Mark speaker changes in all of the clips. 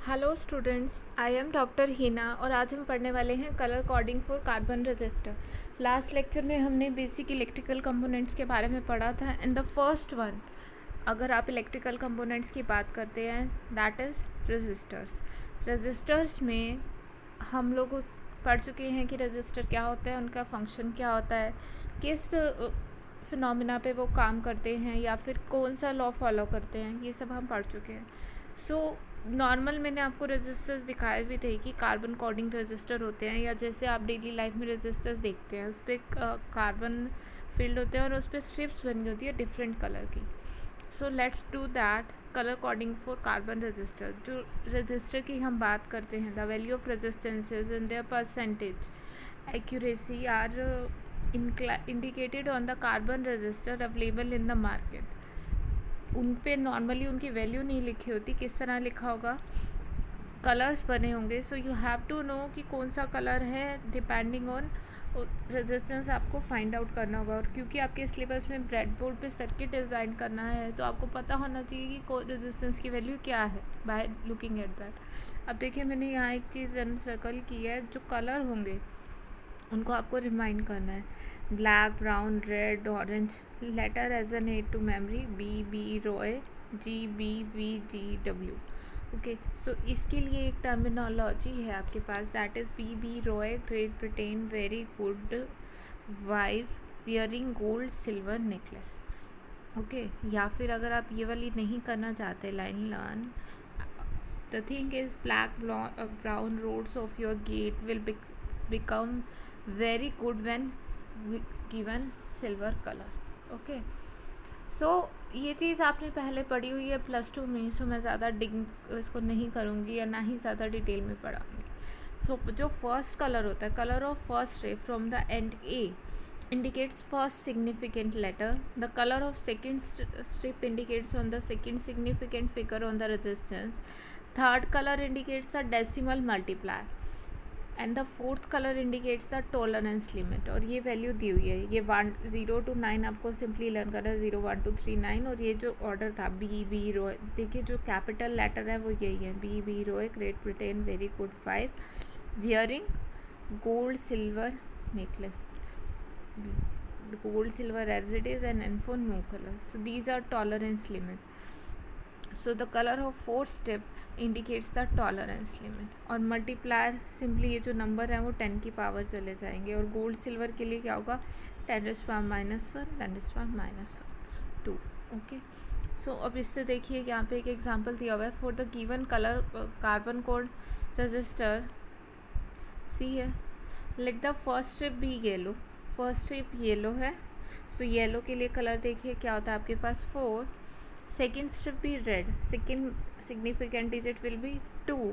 Speaker 1: Hello students, I am doctor Heena और आज हम पढ़ने वाले हैं colour coding for carbon register. Last lecture में हमने बेसिक इलेक्ट्रिकल कंपोनेंट्स के बारे में पढ़ा था एंड द फर्स्ट वन, अगर आप इलेक्ट्रिकल कंपोनेंट्स की बात करते हैं, दैट इज़ रजिस्टर्स। रजिस्टर्स में हम लोग पढ़ चुके हैं कि रजिस्टर क्या होता है, उनका फंक्शन क्या होता है, किस फिनोमिना पे वो काम करते हैं या फिर कौन सा लॉ फॉलो करते हैं, ये सब हम पढ़ चुके हैं। सो नॉर्मल मैंने आपको रजिस्टर्स दिखाए भी थे कि कार्बन कोडिंग रजिस्टर होते हैं, या जैसे आप डेली लाइफ में रजिस्टर्स देखते हैं उस पर कार्बन फील्ड होते हैं और उस पर स्ट्रिप्स बनी होती है डिफरेंट कलर की। So let's do that colour coding for carbon register. जो रजिस्टर की हम बात करते हैं, the value of resistances and their percentage accuracy are indicated on the carbon register available in the market. उन पे नॉर्मली उनकी वैल्यू नहीं लिखी होती, किस तरह लिखा होगा, कलर्स बने होंगे। So you have to know कि कौन सा कलर है डिपेंडिंग ऑन रेजिस्टेंस आपको फाइंड आउट करना होगा। और क्योंकि आपके सिलेबस में ब्रेड बोर्ड पे सर्किट डिज़ाइन करना है तो आपको पता होना चाहिए कि रेजिस्टेंस की वैल्यू क्या है बाय लुकिंग एट दैट। अब देखिए, मैंने यहाँ एक चीज़ सर्कल की है, जो कलर होंगे उनको आपको रिमाइंड करना है। Black, brown, red, orange, letter as an aid to memory, B B Roy, G B V G W. Okay, so इसके लिए एक टर्मिनोलॉजी है आपके पास, that is B B Roy, great Britain, very good wife, wearing gold silver necklace. Okay, या फिर अगर आप ये वाली नहीं करना चाहते line learn, the thing is black brown roads of your gate will become very good when given silver color. Okay, so ये चीज़ आपने पहले पढ़ी हुई है +2 में, सो मैं ज़्यादा डिग इसको नहीं करूँगी या ना ही ज़्यादा डिटेल में पढ़ाऊँगी। सो जो फर्स्ट कलर होता है, colour of first ray from the end A indicates first significant letter. The color of second strip indicates on the second significant figure on the resistance. Third color indicates a decimal multiplier. And the fourth colour indicates the tolerance limit. और ये value दी हुई है, ये 0 to 9 आपको simply learn करना है, 0 1 2 3 9। और ये जो ऑर्डर था, बी बी रॉय, देखिए जो कैपिटल लेटर है वो यही है, B B Roy, great Britain, very good 5, wearing gold silver necklace, gold silver as it is, and info no color. So these are tolerance limit. So the color of fourth step indicates the tolerance limit. और multiplier simply ये जो number है वो 10 की power चले जाएंगे। और gold silver के लिए क्या होगा, 10⁻⁻1 10⁻⁻2। ओके, सो अब इससे देखिए यहाँ पे एक एग्जांपल दिया हुआ है, for the given colour carbon code resistor सी है, let the first strip be yellow. First strip yellow है, सो येलो के लिए कलर देखिए क्या होता है आपके पास 4, second strip be red, second significant digit will be 2,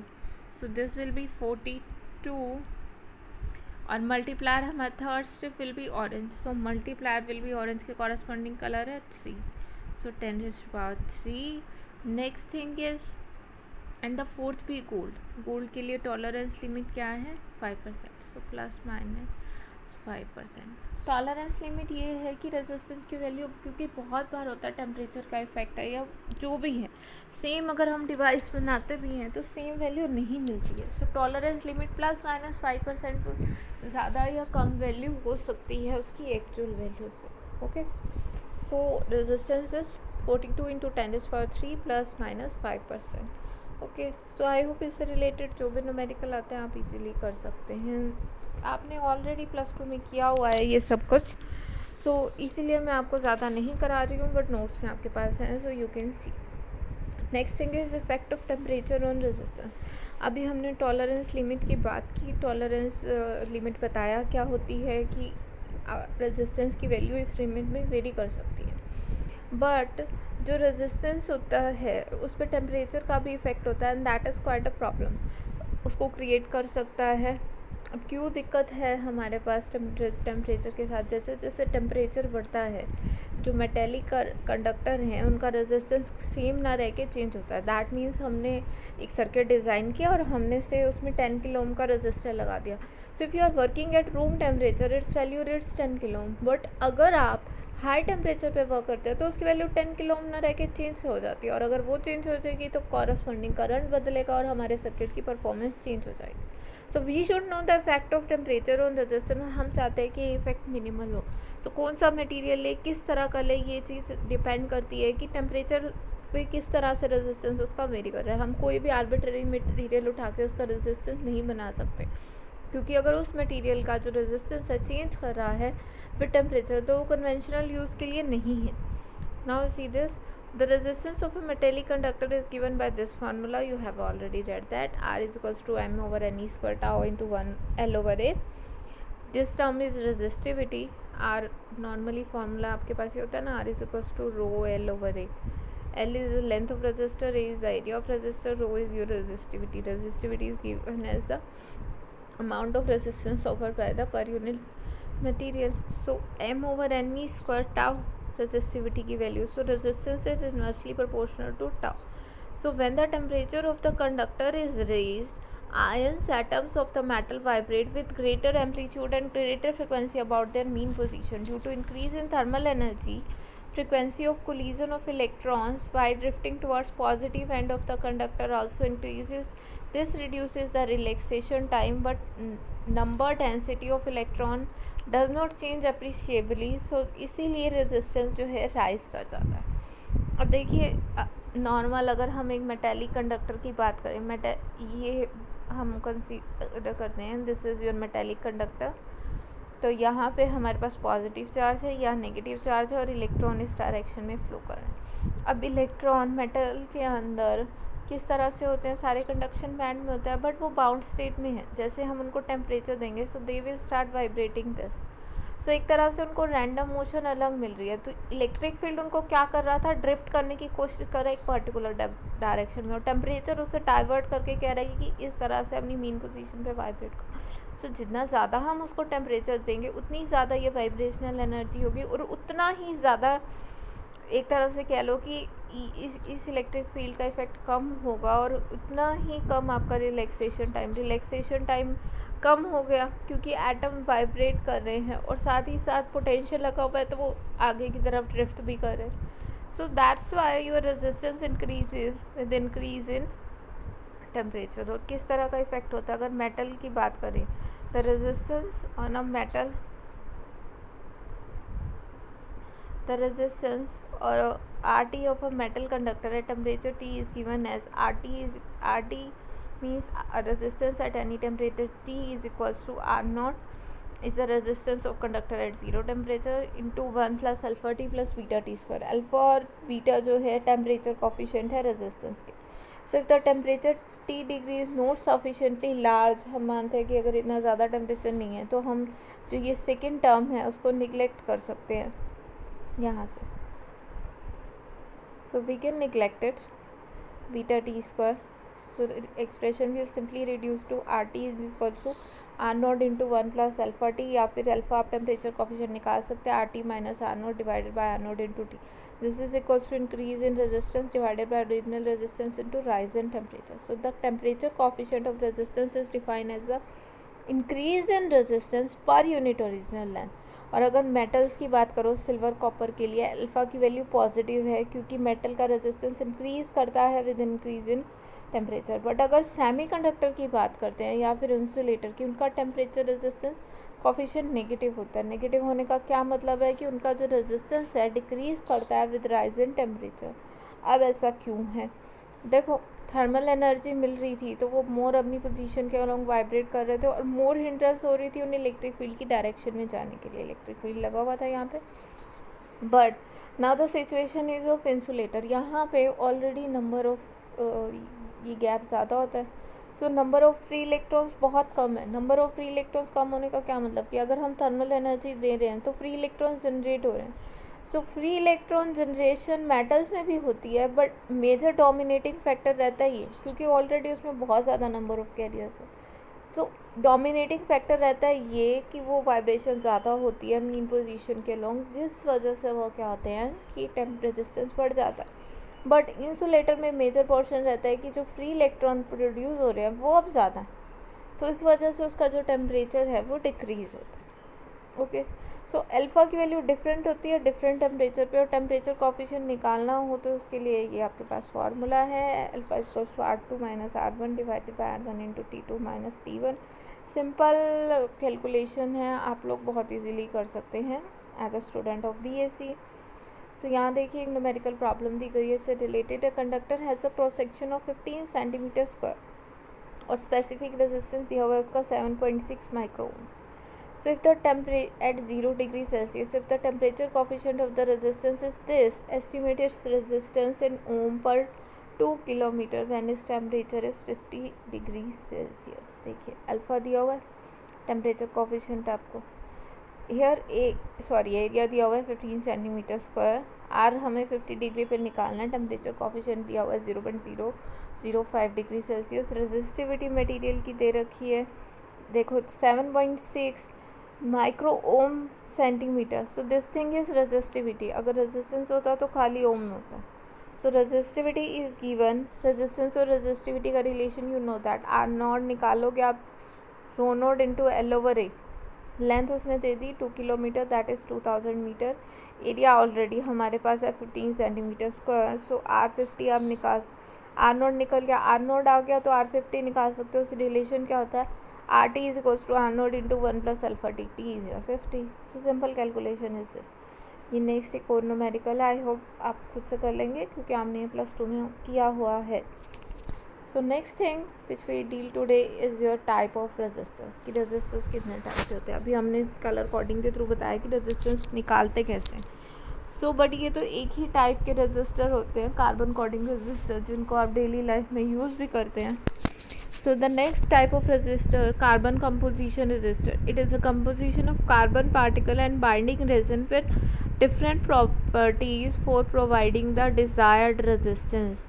Speaker 1: so this will be 42। और मल्टीप्लायर हमारा third strip will be orange, so multiplier will be orange के कॉरस्पॉन्डिंग कलर है 3, सो 10⁻3। Next thing is, and the fourth भी gold. Gold के लिए tolerance limit क्या है 5%, सो ±5%। Tolerance limit ये है कि रेजिस्टेंस की वैल्यू, क्योंकि बहुत बार होता है टेम्परेचर का इफेक्ट है या जो भी है, सेम अगर हम डिवाइस बनाते भी हैं तो सेम वैल्यू नहीं मिलती है। सो टॉलरेंस लिमिट ±5% ज़्यादा या कम वैल्यू हो सकती है उसकी एक्चुअल वैल्यू से। Okay, so resistance is 42 × 10⁻³ ±5%। Okay, so I hope इससे रिलेटेड जो भी न्यूमेरिकल आते हैं आप इजीली कर सकते हैं। आपने ऑलरेडी +2 में किया हुआ है ये सब कुछ, सो इसीलिए मैं आपको ज़्यादा नहीं करा रही हूँ, बट नोट्स में आपके पास हैं, so you can see. Next thing is effect of temperature on resistance. अभी हमने टॉलरेंस लिमिट की बात की, टॉलरेंस लिमिट बताया क्या होती है कि रेजिस्टेंस की वैल्यू इस लिमिट में वेरी कर सकती है, बट जो रेजिस्टेंस होता है उस पर टेम्परेचर का भी इफेक्ट होता है, and that is quite a problem, उसको क्रिएट कर सकता है। अब क्यों दिक्कत है हमारे पास टेम्परेचर के साथ, जैसे जैसे टेम्परेचर बढ़ता है जो मेटेलिक कंडक्टर हैं उनका रेजिस्टेंस सेम ना रह के चेंज होता है। दैट मीन्स हमने एक सर्किट डिज़ाइन किया और हमने से उसमें 10 किलो ओम का रेजिस्टर लगा दिया। So if you are working at room temperature it's value it's 10 kilo ohm, but अगर आप हाई टेम्परेचर पे वर्क करते हैं तो उसकी वैल्यू 10 किलो ओम ना रह के चेंज हो जाती है, और अगर वो चेंज हो जाएगी तो कॉरस्पॉन्डिंग करंट बदलेगा और हमारे सर्किट की परफॉर्मेंस चेंज हो जाएगी। So we should know the effect of temperature on resistance, और हम चाहते हैं कि ये इफेक्ट मिनिमल हो। सो कौन सा मटेरियल ले, किस तरह का ले, ये चीज़ डिपेंड करती है कि टेम्परेचर पे किस तरह से रेजिस्टेंस उसका वेरी कर रहा है। हम कोई भी आर्बिट्ररी मटेरियल उठा के उसका रेजिस्टेंस नहीं बना सकते, क्योंकि अगर उस मटेरियल का जो रेजिस्टेंस है चेंज कर रहा है विद टेम्परेचर तो वो कन्वेंशनल यूज़ के लिए नहीं है। Now see this, the resistance of a metallic conductor is given by this formula, you have already read that, R is equals to m over n e square tau into 1 L over A। This term is resistivity, R normally formula आपके पास ही होता है ना, R is equals to rho L over A। L is the length of resistor, A is the area of resistor, rho is your resistivity. Resistivity is given as the amount of resistance offered by the per unit material. So m over n e square tau resistivity की value. So resistance is inversely proportional to tau. So when the temperature of the conductor is raised, ions atoms of the metal vibrate with greater amplitude and greater frequency about their mean position due to increase in thermal energy. Frequency of collision of electrons by drifting towards positive end of the conductor also increases. This reduces the relaxation time, but number density of electron does not change appreciably. So इसीलिए resistance जो है rise कर जाता है। अब देखिए normal अगर हम एक मेटेलिक कंडक्टर की बात करें, ये हम कंसीडर करते हैं, this is your metallic conductor. तो यहाँ पे हमारे पास पॉजिटिव चार्ज है या नेगेटिव चार्ज है और इलेक्ट्रॉन इस डायरेक्शन में फ्लो कर रहे हैं। अब इलेक्ट्रॉन मेटल के अंदर किस तरह से होते हैं, सारे कंडक्शन बैंड में होता है, बट वो बाउंड स्टेट में है। जैसे हम उनको टेम्परेचर देंगे so they will start vibrating this. So एक तरह से उनको रैंडम मोशन अलग मिल रही है। तो इलेक्ट्रिक फील्ड उनको क्या कर रहा था, ड्रिफ्ट करने की कोशिश कर रहा है एक पर्टिकुलर डायरेक्शन में, और टेम्परेचर उसे डाइवर्ट करके कह रहा है कि इस तरह से अपनी मेन पोजीशन पे वाइब्रेट करो। तो जितना ज़्यादा हम उसको टेम्परेचर देंगे उतनी ज़्यादा ये वाइब्रेशनल एनर्जी होगी, और उतना ही ज़्यादा एक तरह से कह लो कि इस इलेक्ट्रिक फील्ड का इफेक्ट कम होगा, और उतना ही कम आपका रिलैक्सेशन टाइम कम हो गया, क्योंकि एटम वाइब्रेट कर रहे हैं और साथ ही साथ पोटेंशियल लगा हुआ है तो वो आगे की तरफ ड्रिफ्ट भी कर रहे हैं। So that's why your resistance increases with increase in temperature. और किस तरह का इफेक्ट होता है अगर मेटल की बात करें, the resistance on a metal, the resistance और RT of a metal conductor at temperature T is given as RT means a resistance at any temperature T is equals to R naught is the resistance of conductor at 0 temperature into 1 plus alpha T plus beta T square। Alpha और beta जो है temperature coefficient है resistance के। So if the temperature T degree is not sufficiently large, हम मानते हैं कि अगर इतना ज़्यादा टेम्परेचर नहीं है तो हम जो ये सेकेंड टर्म है उसको निगलेक्ट कर सकते हैं यहाँ से। So we can neglect it, beta T square. So expression will simply reduce to RT is equal to R naught into 1 plus alpha T, या फिर अल्फा आप टेम्परेचर कोफिशिएंट निकाल सकते हैं RT minus R naught divided by R naught into T. This is equals to increase in resistance divided by original resistance into rise in temperature. So the temperature coefficient of resistance is defined as the increase in resistance per unit original length. और अगर metals की बात करो, silver copper के लिए alpha की value positive है क्योंकि मेटल का रेजिस्टेंस इंक्रीज़ करता है with increase in temperature. But अगर सेमीकंडक्टर की बात करते हैं या फिर इंसुलेटर की, उनका टेम्परेचर रेजिस्टेंस कोफिशिएंट नेगेटिव होता है। नेगेटिव होने का क्या मतलब है कि उनका जो रेजिस्टेंस है डिक्रीज़ करता है विद राइज इन टेम्परेचर। अब ऐसा क्यों है, देखो थर्मल एनर्जी मिल रही थी तो वो मोर अपनी पोजीशन के अलोंग वाइब्रेट कर रहे थे और मोर हिंड्रेंस हो रही थी उन्हें इलेक्ट्रिक फील्ड की डायरेक्शन में जाने के लिए। इलेक्ट्रिक फील्ड लगा हुआ था यहाँ पे, but now the situation is of insulator. यहाँ पे ऑलरेडी नंबर ऑफ ये गैप ज़्यादा होता है, so number of free electrons बहुत कम है। नंबर ऑफ फ्री इलेक्ट्रॉन्स कम होने का क्या मतलब कि अगर हम थर्मल एनर्जी दे रहे हैं तो फ्री इलेक्ट्रॉन्स जनरेट हो रहे हैं। So free electron generation metals में भी होती है, बट मेजर डोमिनेटिंग फैक्टर रहता ही है क्योंकि ऑलरेडी उसमें बहुत ज़्यादा नंबर ऑफ कैरियर्स है। सो डोमिनेटिंग फैक्टर रहता है ये कि वो वाइब्रेशन ज़्यादा होती है मीन पोजीशन के लॉन्ग, जिस वजह से वो क्या होते हैं कि टेम्प रेजिस्टेंस बढ़ जाता है। बट इंसुलेटर में मेजर पोर्शन रहता है कि जो फ्री इलेक्ट्रॉन प्रोड्यूस हो रहे हैं वो अब ज़्यादा है, सो इस वजह से उसका जो टेम्परेचर है वो डिक्रीज़ होता है। ओके। सो अल्फ़ा की वैल्यू डिफरेंट होती है डिफरेंट टेम्परेचर पे, और टेम्परेचर कोफिशिएंट निकालना हो तो उसके लिए ये आपके पास फार्मूला है, alpha equals to R2 minus R1 divided by R1 into T2 minus T1। Simple calculation है, आप लोग बहुत इजीली कर सकते हैं as a student of BSc। सो यहाँ देखिए एक न्यूमेरिकल प्रॉब्लम दी गई है, से related a conductor has a cross section of 15 centimetre square और स्पेसिफिक रेजिस्टेंस दिया हुआ है उसका 7.6 micro ohm. So if the temperature at 0 degree Celsius, if the temperature coefficient of the resistance is this, estimate its resistance in ohm per 2 kilometre when its temperature is 50 degree Celsius. देखिए alpha दिया हुआ है, temperature coefficient आपको hair area दिया हुआ है 15 centimetre square, are हमें 50 degree पे निकालना है, टेम्परेचर कोफिशिएंट दिया हुआ है 0.005 डिग्री सेल्सियस। रेजिस्टिविटी मटेरियल की दे रखी है, देखो 7.6 micro ohm centimetre. So this thing is resistivity, अगर रेजिस्टेंस होता तो खाली ओम में होता। So resistivity is given, resistance और रेजिस्टिविटी का relation you know that, R not निकालोगे आप rho not into L over A. Length उसने दे दी 2 kilometre, that is 2000 metre. Area already हमारे पास है 15 सेंटीमीटर स्क्वायर। सो R50 आप निकाल, आर नोट निकल गया, आर नोट आ गया तो R50 निकाल सकते हो। उस रिलेशन क्या होता है, RT is equals to R naught into 1 plus alpha T, T is your 50। So simple calculation is this. ये नेक्स्ट एक और न्यूमेरिकल है, आई होप आप खुद से कर लेंगे क्योंकि आपने +2 में किया हुआ है। So next thing which we deal today is your type of resistance, कि रेजिस्टेंस कितने टाइप के होते हैं। अभी हमने कलर कोडिंग के थ्रू बताया कि रेजिस्टेंस निकालते कैसे हैं। सो बट ये तो एक ही टाइप के रेजिस्टर होते हैं, कार्बन कोडिंग रेजिस्टर, जिनको आप डेली लाइफ में यूज़ भी करते हैं। So the next type of resistor, carbon composition resistor. It is a composition of carbon particle and binding resin with different properties for providing the desired resistance.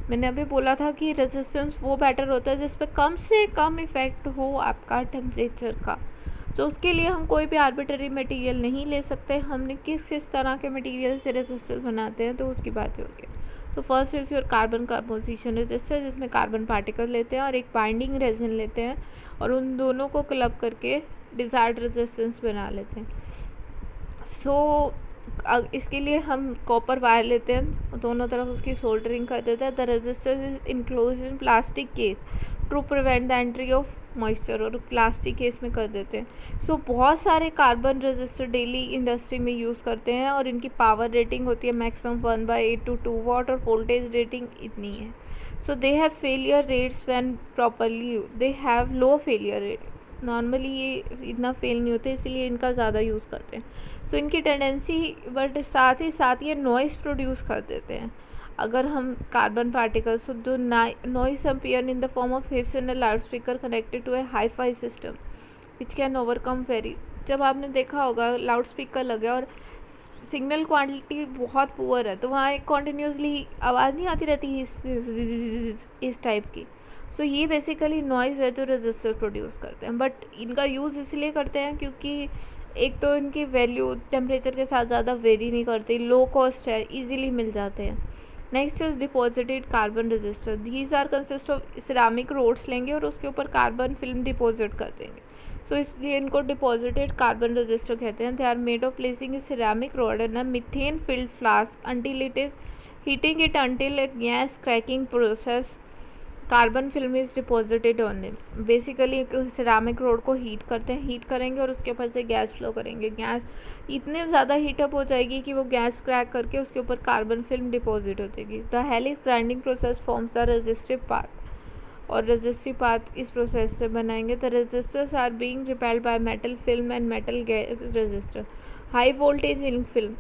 Speaker 1: मैंने अभी बोला था कि रेजिस्टेंस वो बैटर होता है जिस पे कम से कम इफ़ेक्ट हो आपका टेम्परेचर का। सो उसके लिए हम कोई भी आर्बिट्ररी मटेरियल नहीं ले सकते, हमने किस किस तरह के मटेरियल से रेजिस्टेंस बनाते हैं तो उसकी बात होगी। So first is your carbon composition register, जिसमें कार्बन पार्टिकल लेते हैं और एक बाइंडिंग रेजिन लेते हैं और उन दोनों को क्लब करके डिज़ायर्ड रेजिस्टेंस बना लेते हैं। सो इसके लिए हम कॉपर वायर लेते हैं, दोनों तरफ उसकी सोल्डरिंग कर देते हैं। The register is enclose in plastic case to prevent the entry of moisture, और प्लास्टिक केस में कर देते हैं। सो बहुत सारे कार्बन रेजिस्टर डेली इंडस्ट्री में यूज़ करते हैं और इनकी पावर रेटिंग होती है मैक्सिमम 1/8 to 2 वाट, और वोल्टेज रेटिंग इतनी है। So they have failure rates when properly, they have low failure rate, normally ये इतना फेल नहीं होते, इसलिए इनका ज़्यादा यूज़ करते हैं। सो इनकी टेंडेंसी, बट साथ ही साथ ये नॉइस प्रोड्यूस कर देते हैं। अगर हम कार्बन पार्टिकल्स जो noise appear in the form of hiss in a loud speaker connected to a hi fi system which can overcome very, जब आपने देखा होगा लाउड स्पीकर लगे और सिग्नल क्वांटिटी बहुत पुअर है तो वहाँ एक कॉन्टीन्यूसली आवाज़ नहीं आती रहती इस टाइप की। सो ये बेसिकली नॉइज़ है जो रेजिस्टर प्रोड्यूस करते हैं, बट इनका यूज़ इसलिए करते हैं क्योंकि एक तो इनकी वैल्यू टेम्परेचर के साथ ज़्यादा वेरी नहीं करती, लो कॉस्ट है, इजीली मिल जाते हैं। Next is deposited carbon register, these are consist of ceramic rods लेंगे और उसके ऊपर कार्बन फिल्म डिपॉजिट कर देंगे। सो इसलिए इनको डिपॉजिटेड कार्बन रजिस्टर कहते हैं। They are made of placing a ceramic rod in a methane filled flask until it is heating it until a gas cracking process, carbon film is deposited on them. Basically ceramic rod को heat करते हैं, heat करेंगे और उसके ऊपर से gas flow करेंगे, gas इतने ज़्यादा हीटअप हो जाएगी कि वो गैस क्रैक करके उसके ऊपर कार्बन फिल्म डिपॉजिट हो जाएगी। The helix grinding process forms the resistive path, और रेजिस्टिव पाथ इस प्रोसेस से बनाएंगे। The registers are being repelled by metal film and metal gas register. High voltage ink film,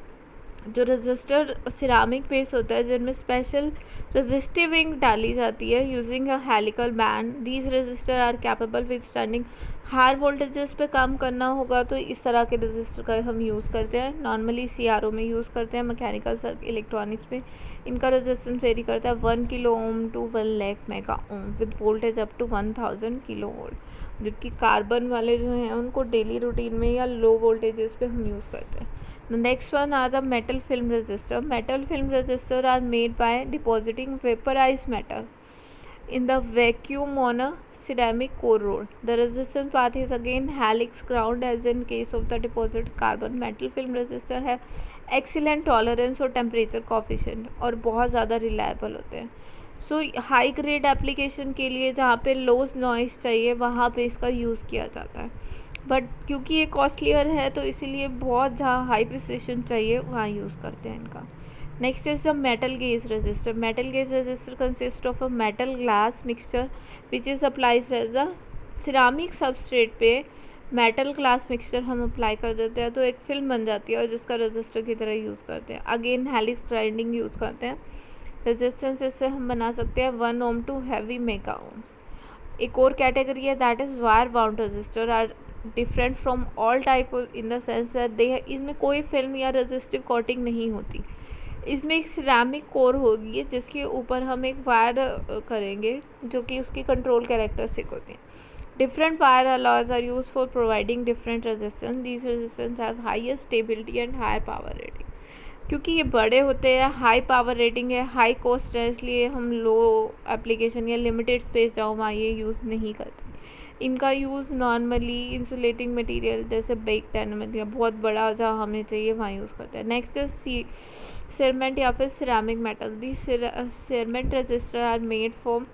Speaker 1: जो रजिस्टर सिरामिक बेस होता है जिनमें स्पेशल रेजिस्टिव इंक डाली जाती है using a helical band. These register are capable with standing high voltages पे काम करना होगा तो इस तरह के रजिस्टर का हम यूज़ करते हैं। नॉर्मली CRO में यूज़ करते हैं, मैकेनिकल इलेक्ट्रॉनिक्स में इनका रेजिस्टेंस वेरी करता है 1 kilo ohm to 1 lakh mega ohm with voltage up to 1000 kilo volt. जबकि कार्बन वाले जो हैं उनको डेली रूटीन में या लो वोल्टेजेस पे हम यूज़ करते हैं। The next one are the metal film resistor. Metal film resistor are made by depositing vaporized metal in the vacuum on a ceramic core rod. The resistance path is again helix ground as in case of the deposited carbon. Metal film resistor है excellent tolerance और temperature coefficient और बहुत ज़्यादा reliable होते हैं. सो high grade application के लिए जहाँ पे लो नॉइस चाहिए वहाँ पे इसका यूज़ किया जाता है. बट क्योंकि ये कॉस्टलियर है तो इसीलिए बहुत जहाँ हाई प्रिसिशन चाहिए वहाँ यूज़ करते हैं इनका. Next is the metal gauge register. Metal gauge register consist of a metal glass mixture which is applies as a ceramic substrate पे मेटल ग्लास मिक्सचर हम अप्लाई कर देते हैं तो एक फिल्म बन जाती है और जिसका रजिस्टर की तरह यूज़ करते हैं. अगेन हेलिक्स ग्राइंडिंग यूज़ करते हैं. रेजिस्टेंस इससे हम बना सकते हैं 1 ohm to heavy mega ohms. एक और कैटेगरी है that is wire bound resistor are different from all type in the sense that they इसमें कोई फिल्म या रेजिस्टिव कोटिंग नहीं होती. इसमें एक सिरामिक कोर होगी जिसके ऊपर हम एक वायर करेंगे जो कि उसकी कंट्रोल कैरेक्टरिस्टिक होती है. Different wire alloys are use for providing different resistance. These resistance have highest stability and high power rating. क्योंकि ये बड़े होते हैं, हाई पावर रेटिंग है, हाई कॉस्ट है, इसलिए हम लो एप्लीकेशन या लिमिटेड स्पेस जाओ वहाँ ये यूज़ नहीं करते. इनका यूज़ नॉर्मली इंसुलेटिंग मटेरियल जैसे बेक्ड एनिमल या बहुत बड़ा जहाँ हमें चाहिए वहाँ यूज़ करते हैं. नेक्स्ट है सीमेंट या फिर ceramic metal. The cement resistor are made for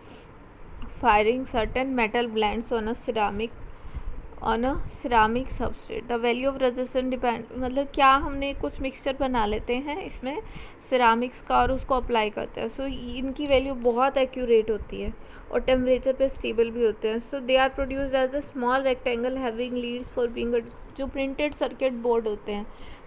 Speaker 1: firing certain metal blends on a ceramic substrate. The value of resistance depend मतलब क्या हमने कुछ मिक्सचर बना लेते हैं इसमें सिरामिक्स का और उसको अप्लाई करते हैं. सो इनकी वैल्यू बहुत एक्यूरेट होती है और टेम्परेचर पे स्टेबल भी होते हैं. So they are produced as a small rectangle having leads for being जो प्रिंटेड सर्किट बोर्ड होते हैं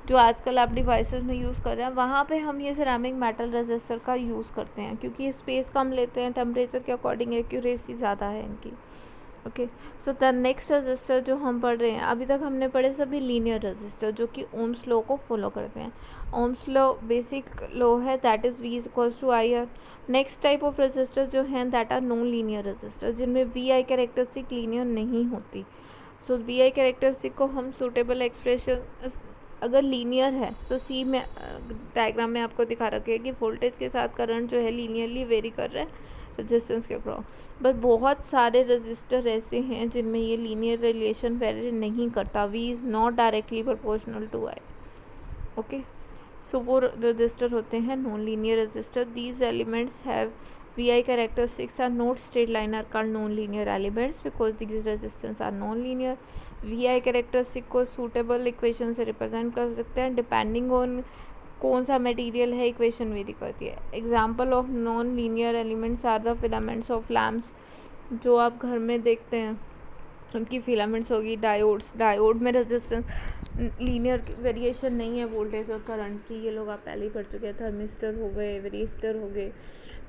Speaker 1: जो आजकल आप डिवाइसेस में यूज़ कर रहे हैं वहाँ पे हम ये सिरामिक मेटल रेजिस्टर का यूज़ करते हैं क्योंकि स्पेस कम लेते हैं, टेम्परेचर के अकॉर्डिंग एक्यूरेसी ज़्यादा है इनकी. Okay. So the next register जो हम पढ़ रहे हैं अभी तक हमने पढ़े सभी लीनियर रजिस्टर जो कि ओम्स लॉ को फॉलो करते हैं. ओम्स लॉ बेसिक लॉ है that is V equals to I R. Next type of resistor जो हैं that are non linear resistor जिनमें वी आई कैरेक्टरिस्टिक लीनियर नहीं होती. सो वी आई कैरेक्टरिस्टिक को हम सूटेबल एक्सप्रेशन अगर लीनियर है तो सी में डायग्राम में आपको दिखा रखे हैं कि वोल्टेज के साथ करंट जो है लीनियरली वेरी कर रहा है रेजिस्टेंस के अक्रॉस. बट बहुत सारे रजिस्टर ऐसे हैं जिनमें ये लीनियर रिलेशन वेरी नहीं करता. V is not directly proportional to I. Okay. So वो रजिस्टर होते हैं non linear resistor. These elements have VI characteristics are not straight line are called non-linear elements because these resistance are non-linear. VI characteristic को suitable equation से represent कर सकते हैं depending on कौन सा मटेरियल है इक्वेशन वेरी करती है. Example of non linear elements are the filaments of lamps जो आप घर में देखते हैं उनकी फिलामेंट्स होगी. डायोड में रेजिस्टेंस लीनियर वेरिएशन नहीं है वोल्टेज और करंट की, ये लोग आप पहले ही पढ़ चुके हैं. थर्मिस्टर हो गए, वेरिएस्टर हो गए.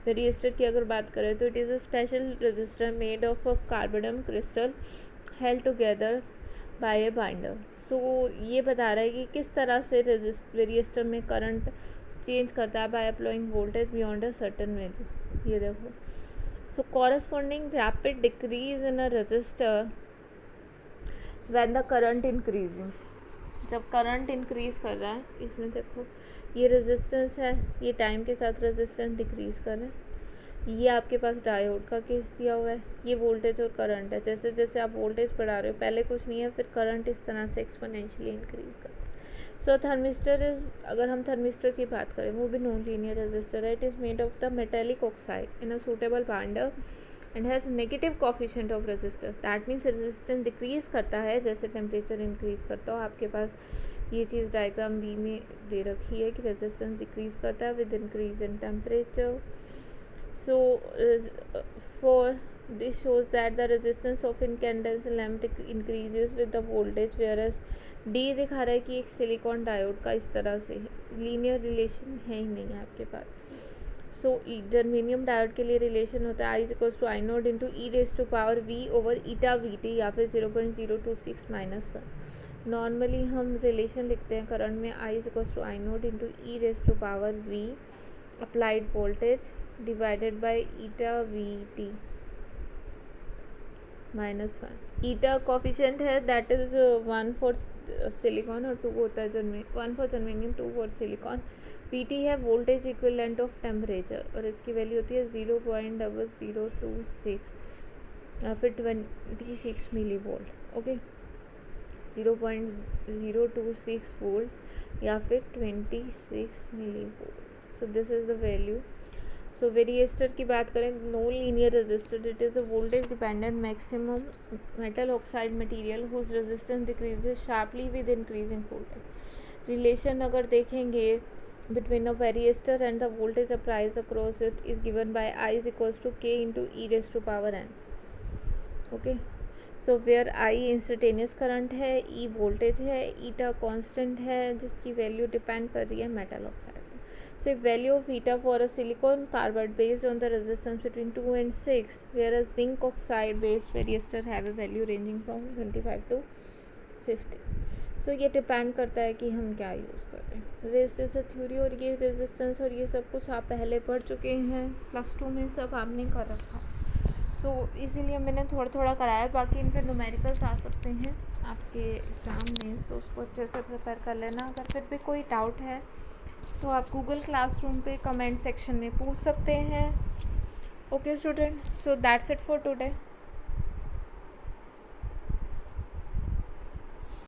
Speaker 1: वेरिएस्टर की अगर बात करें तो it is a special resistor made of carbonium crystal held together by a binder. So ये बता रहा है कि किस तरह से वेरिएस्टर में करंट चेंज करता है by applying voltage beyond a certain value. ये देखो. So corresponding rapid decrease in a resistor when the current increasing. जब करंट इंक्रीज कर रहा है इसमें देखो ये रेजिस्टेंस है, ये टाइम के साथ रेजिस्टेंस डिक्रीज कर रहा है. ये आपके पास डायोड का केस दिया हुआ है. ये वोल्टेज और करंट है. जैसे जैसे आप वोल्टेज बढ़ा रहे हो पहले कुछ नहीं है फिर करंट इस तरह से एक्सपोनेंशियली इंक्रीज कर. सो थर्मिस्टर इज अगर हम थर्मिस्टर की बात करें वो भी नॉन लीनियर रेजिस्टर है. It is made of the metallic oxide in a suitable binder and has negative coefficient of resistor. That means resistance decrease करता है जैसे टेम्परेचर इंक्रीज करता हो. आपके पास ये चीज़ डायग्राम बी में दे रखी है कि रेजिस्टेंस डिक्रीज करता है with increase in temperature. So for this shows that the resistance of incandescent lamp increases with the voltage whereas D दिखा रहा है कि एक सिलिकॉन डायोड का इस तरह से लीनियर रिलेशन है ही नहीं है आपके पास. सो जर्मेनियम डायोड के लिए रिलेशन होता है I is equals to I naught into e raise to power V over eta VT या फिर 0.026 माइनस 1. नॉर्मली हम रिलेशन लिखते हैं करंट में I is equals to I naught into e raise to power V applied voltage divided by eta VT minus 1. eta coefficient है that is 1 for silicon और 2 होता है 1 for germanium 2 for silicon. PT है voltage equivalent of temperature, और इसकी value होती है 0.0026 या फिर 26 मिली वोल्ट। ओके, 0.026 वोल्ट या फिर 26 millivolt. So this is the value. So varistor की बात करें, no linear resistor, it is a voltage dependent maximum metal oxide material whose resistance decreases sharply with increasing voltage. Relation अगर देखेंगे between a varistor and the voltage applied across it is given by I is equals to K into e raised to power n. Okay, so where I instantaneous current है, E voltage है, ईटा constant है जिसकी value depend कर रही है metal oxide. So value of eta for a silicon carbide based on the resistance between 2 and 6, whereas zinc oxide based varistor have a value ranging from 25 to 50. So ये depend करता है कि हम क्या use कर रहे हैं। रेजिस्टेंस थ्योरी और ये रेजिस्टेंस और ये सब कुछ आप पहले पढ़ चुके हैं, +2 में सब आपने कर रखा। सो इसीलिए मैंने थोड़ा थोड़ा कराया, बाकी इन पे न्यूमेरिकल्स आ सकते हैं आपके एग्ज़ाम में, सो उसको अच्छे से प्रिपेयर कर लेना। अगर फिर भी कोई डाउट है तो आप गूगल क्लासरूम पे कमेंट सेक्शन में पूछ सकते हैं। Okay student, so that's it for today.